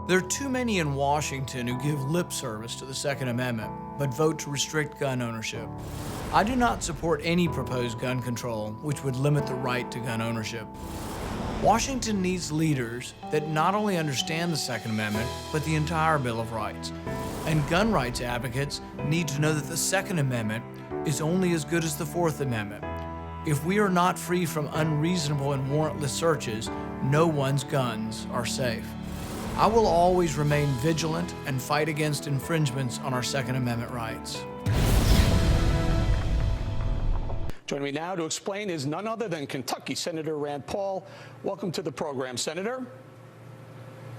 There are too many in Washington who give lip service to the Second Amendment, but vote to restrict gun ownership. I do not support any proposed gun control which would limit the right to gun ownership. Washington needs leaders that not only understand the Second Amendment, but the entire Bill of Rights. And gun rights advocates need to know that the Second Amendment is only as good as the Fourth Amendment. If we are not free from unreasonable and warrantless searches, no one's guns are safe. I will always remain vigilant and fight against infringements on our Second Amendment rights. Joining me now to explain is none other than Kentucky Senator Rand Paul. Welcome to the program, Senator.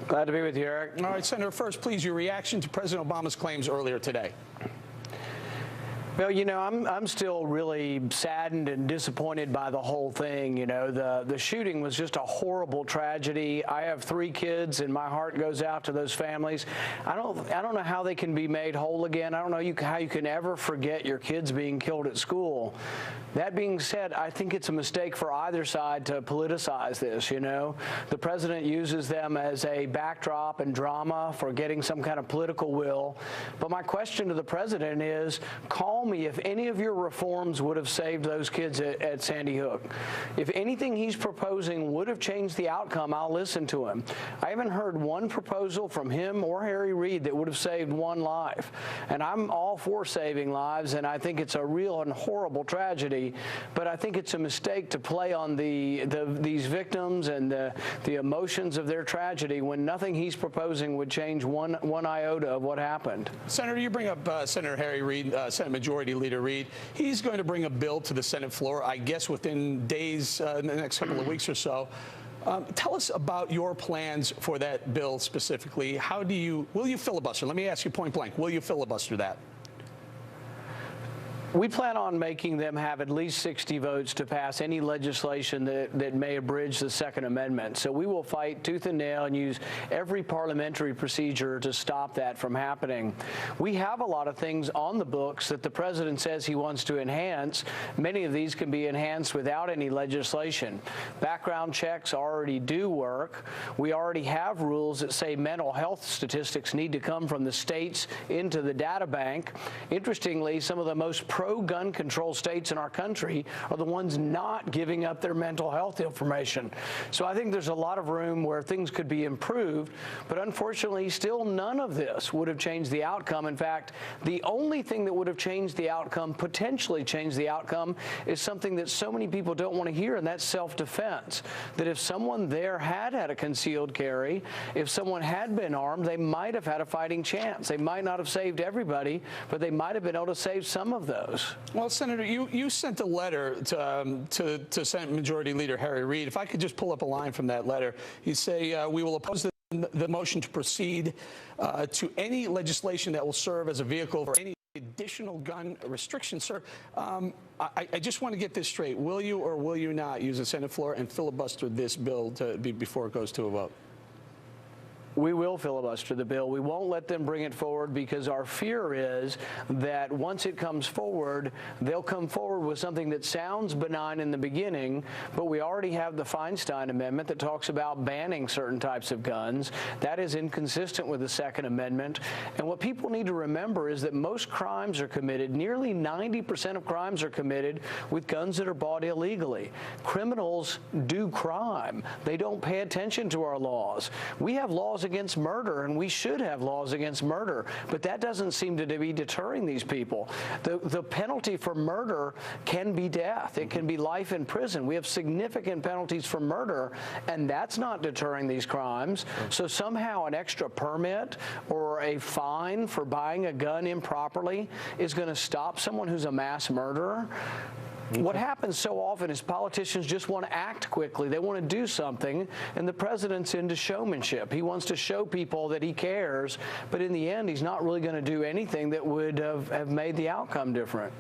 Glad to be with you, Eric. All right, Senator, first, please, your reaction to President Obama's claims earlier today. Well, you know, I'm still really saddened and disappointed by the whole thing. You know, the shooting was just a horrible tragedy. I have 3 kids, and my heart goes out to those families. I don't know how they can be made whole again. I don't know how you can ever forget your kids being killed at school. That being said, I think it's a mistake for either side to politicize this, you know. The president uses them as a backdrop and drama for getting some kind of political will. But my question to the president is, call me if any of your reforms would have saved those kids at Sandy Hook. If anything he's proposing would have changed the outcome, I'll listen to him. I haven't heard one proposal from him or Harry Reid that would have saved one life. And I'm all for saving lives, and I think it's a real and horrible tragedy. But I think it's a mistake to play on these victims and the emotions of their tragedy when nothing he's proposing would change one iota of what happened. Senator, you bring up Senator Harry Reid, Senate Majority Leader Reid. He's going to bring a bill to the Senate floor, I guess, within days, in the next couple of weeks or so. Tell us about your plans for that bill specifically. Will you filibuster? Let me ask you point blank. Will you filibuster that? We plan on making them have at least 60 votes to pass any legislation that may abridge the Second Amendment. So we will fight tooth and nail and use every parliamentary procedure to stop that from happening. We have a lot of things on the books that the president says he wants to enhance. Many of these can be enhanced without any legislation. Background checks already do work. We already have rules that say mental health statistics need to come from the states into the data bank. Interestingly, some of the most pro-gun control states in our country are the ones not giving up their mental health information. So I think there's a lot of room where things could be improved, but unfortunately, still none of this would have changed the outcome. In fact, the only thing that would have changed the outcome, potentially changed the outcome, is something that so many people don't want to hear, and that's self-defense. That if someone there had a concealed carry, if someone had been armed, they might have had a fighting chance. They might not have saved everybody, but they might have been able to save some of those. Well, Senator, you sent a letter to Senate Majority Leader Harry Reid. If I could just pull up a line from that letter, you say, we will oppose the motion to proceed to any legislation that will serve as a vehicle for any additional gun restrictions. Sir, I just want to get this straight. Will you or will you not use the Senate floor and filibuster this bill before it goes to a vote? We will filibuster the bill. We won't let them bring it forward because our fear is that once it comes forward, they'll come forward with something that sounds benign in the beginning, but we already have the Feinstein Amendment that talks about banning certain types of guns. That is inconsistent with the Second Amendment. And what people need to remember is that most crimes are committed, nearly 90% of crimes are committed with guns that are bought illegally. Criminals do crime. They don't pay attention to our laws. We have laws against murder, and we should have laws against murder, but that doesn't seem to be deterring these people. The penalty for murder can be death. It can be life in prison. We have significant penalties for murder, and that's not deterring these crimes. So somehow an extra permit or a fine for buying a gun improperly is going to stop someone who's a mass murderer. What happens so often is politicians just want to act quickly. They want to do something, and the president's into showmanship. He wants to show people that he cares, but in the end, he's not really going to do anything that would have made the outcome different.